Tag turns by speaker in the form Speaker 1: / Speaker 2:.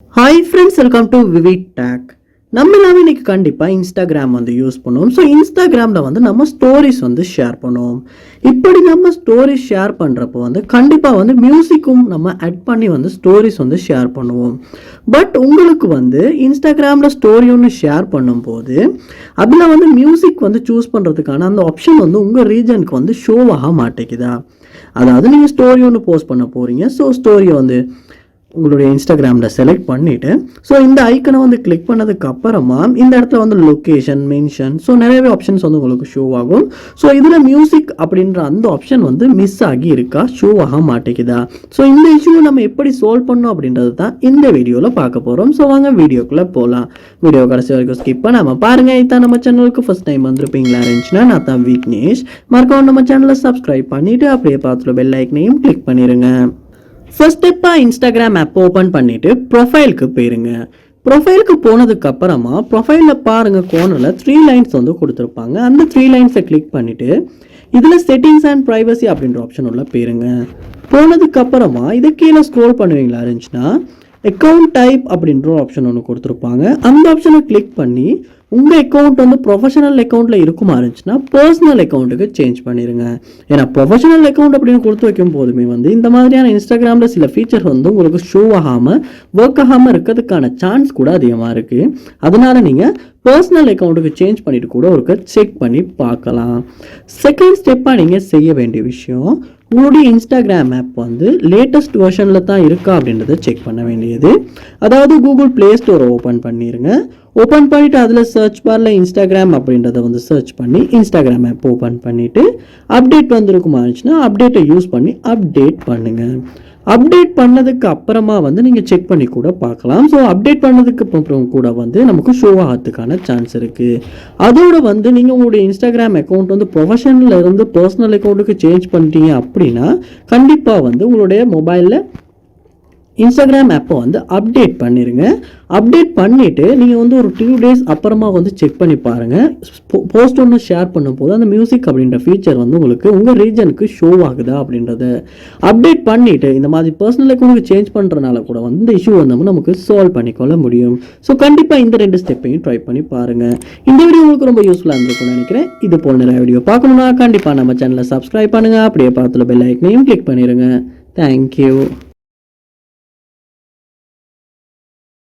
Speaker 1: Hi friends, welcome to VividTech. நம்ம எல்லாமே இன்னைக்கு கண்டிப்பாக இன்ஸ்டாகிராம் யூஸ் பண்ணுவோம். ஸோ இன்ஸ்டாகிராமில் நம்ம ஸ்டோரிஸ் ஷேர் பண்ணுவோம். இப்படி நம்ம ஸ்டோரிஸ் ஷேர் பண்ணுறப்போ கண்டிப்பாக மியூசிக்கும் நம்ம ஆட் பண்ணி ஸ்டோரிஸ் ஷேர் பண்ணுவோம். பட் உங்களுக்கு இன்ஸ்டாகிராமில் ஸ்டோரி ஒன்று ஷேர் பண்ணும்போது அதில் மியூசிக் சூஸ் பண்ணுறதுக்கான அந்த ஆப்ஷன் உங்கள் ரீஜனுக்கு ஷோவாக மாட்டேங்குதா? அதாவது நீங்கள் ஸ்டோரி ஒன்று போஸ்ட் பண்ண போகிறீங்க. ஸோ ஸ்டோரியை உங்களுடைய இன்ஸ்டாகிராமில் செலக்ட் பண்ணிவிட்டு ஸோ இந்த ஐக்கனை கிளிக் பண்ணதுக்கு அப்புறமா இந்த இடத்துல லொக்கேஷன் மென்ஷன் ஸோ நிறையவே ஆப்ஷன்ஸ் உங்களுக்கு ஷோ ஆகும். ஸோ இதில் மியூசிக் அப்படின்ற அந்த ஆப்ஷன் மிஸ் ஆகி இருக்கா, ஷோ ஆக மாட்டேங்குதா? ஸோ இந்த இஷ்யூவை நம்ம எப்படி சால்வ் பண்ணோம் அப்படின்றது தான் இந்த வீடியோவில் பார்க்க போகிறோம். ஸோ வாங்க வீடியோக்குள்ளே போகலாம். வீடியோ கடைசி வரைக்கும் ஸ்கிப் பண்ணாமல் பாருங்கள். இதான் நம்ம சேனலுக்கு ஃபஸ்ட் டைம் வந்திருப்பீங்களா இருந்துச்சுன்னா நான் தான் விக்னேஷ். மறக்காம நம்ம சேனலை சப்ஸ்கிரைப் பண்ணிவிட்டு அப்படியே பார்த்துட்டு பெல் ஐக்கனையும் கிளிக் பண்ணிடுங்க. ஃபர்ஸ்ட் ஸ்டெப்பாக இன்ஸ்டாகிராம் ஆப் ஓப்பன் பண்ணிவிட்டு ப்ரொஃபைலுக்கு போயிருங்க. ப்ரொஃபைலுக்கு போனதுக்கு அப்புறமா ப்ரொஃபைலில் பாருங்கள், கோனரில் 3 லைன்ஸ் கொடுத்துருப்பாங்க. அந்த 3 லைன்ஸை கிளிக் பண்ணிவிட்டு இதில் செட்டிங்ஸ் அண்ட் ப்ரைவசி அப்படின்ற ஆப்ஷன் உள்ள போயிருங்க. போனதுக்கு அப்புறமா இதை கீழே ஸ்க்ரோல் பண்ணுவீங்களா இருந்துச்சுன்னா அக்கௌண்ட் டைப் அப்படின்ற ஆப்ஷன் ஒன்று கொடுத்துருப்பாங்க. அந்த ஆப்ஷனை கிளிக் பண்ணி உங்கள் அக்கௌண்ட் ப்ரொஃபஷனல் அக்கௌண்ட்டில் இருக்குமா இருந்துச்சுன்னா பர்சனல் அக்கௌண்ட்டுக்கு சேஞ்ச் பண்ணிடுங்க. ஏன்னா ப்ரொஃபஷனல் அக்கௌண்ட் அப்படின்னு கொடுத்து வைக்கும் போதுமே இந்த மாதிரியான இன்ஸ்டாகிராமில் சில ஃபீச்சர் உங்களுக்கு ஷோ ஆகாமல் ஒர்க் ஆகாமல் இருக்கிறதுக்கான சான்ஸ் கூட அதிகமாக இருக்குது. அதனால் நீங்கள் பர்சனல் அக்கௌண்ட்டுக்கு சேஞ்ச் பண்ணிவிட்டு கூட ஒரு செக் பண்ணி பார்க்கலாம். செகண்ட் ஸ்டெப்பாக நீங்கள் செய்ய வேண்டிய விஷயம், உங்களுடைய இன்ஸ்டாகிராம் ஆப் லேட்டஸ்ட் வெர்ஷனில் தான் இருக்கா அப்படின்றத செக் பண்ண வேண்டியது. அதாவது கூகுள் ப்ளே ஸ்டோரை ஓப்பன் பண்ணிடுங்க. ஓப்பன் பண்ணிவிட்டு அதில் சர்ச் பாரில் இன்ஸ்டாகிராம் அப்படின்றத சர்ச் பண்ணி இன்ஸ்டாகிராம் ஆப் ஓப்பன் பண்ணிவிட்டு அப்டேட் வந்துருக்குமா இருந்துச்சுன்னா அப்டேட்டை யூஸ் பண்ணி அப்டேட் பண்ணுங்கள். அப்டேட் பண்ணதுக்கு அப்புறமா நீங்கள் செக் பண்ணி கூட பார்க்கலாம். ஸோ அப்டேட் பண்ணதுக்கு அப்புறம் கூட நமக்கு ஷோ ஆகிறதுக்கான சான்ஸ் இருக்குது. அதோட நீங்கள் உங்களுடைய இன்ஸ்டாகிராம் அக்கௌண்ட் ப்ரொஃபஷனலில் இருந்து பர்சனல் அக்கௌண்ட்டுக்கு சேஞ்ச் பண்ணிட்டீங்க அப்படின்னா கண்டிப்பாக உங்களுடைய மொபைலில் இன்ஸ்டாகிராம் ஆப்பை அப்டேட் பண்ணிடுங்க. அப்டேட் பண்ணிவிட்டு நீங்கள் ஒரு 2 days அப்புறமா செக் பண்ணி பாருங்கள். போஸ்ட் ஒன்று ஷேர் பண்ணும்போது அந்த மியூசிக் அப்படின்ற ஃபீச்சர் உங்களுக்கு உங்கள் ரீஜனுக்கு ஷோ ஆகுதா அப்படின்றத அப்டேட் பண்ணிவிட்டு இந்த மாதிரி பர்சனல் அக்கௌண்ட்டுக்கு சேஞ்ச் பண்ணுறதுனால கூட இந்த இஷ்யூ நமக்கு சால்வ் பண்ணிக்கொள்ள முடியும். ஸோ கண்டிப்பாக இந்த 2 ஸ்டெப்பையும் ட்ரை பண்ணி பாருங்கள். இந்த வீடியோ உங்களுக்கு ரொம்ப யூஸ்ஃபுல்லாக இருந்திருக்கும்னு நினைக்கிறேன். இது போல் நிறைய வீடியோ பார்க்கணுன்னா கண்டிப்பாக நம்ம சேனலை சப்ஸ்கிரைப் பண்ணுங்கள். அப்படியே பார்த்துல பெல் ஐக்கனையும் கிளிக் பண்ணிடுங்க. தேங்க்யூ.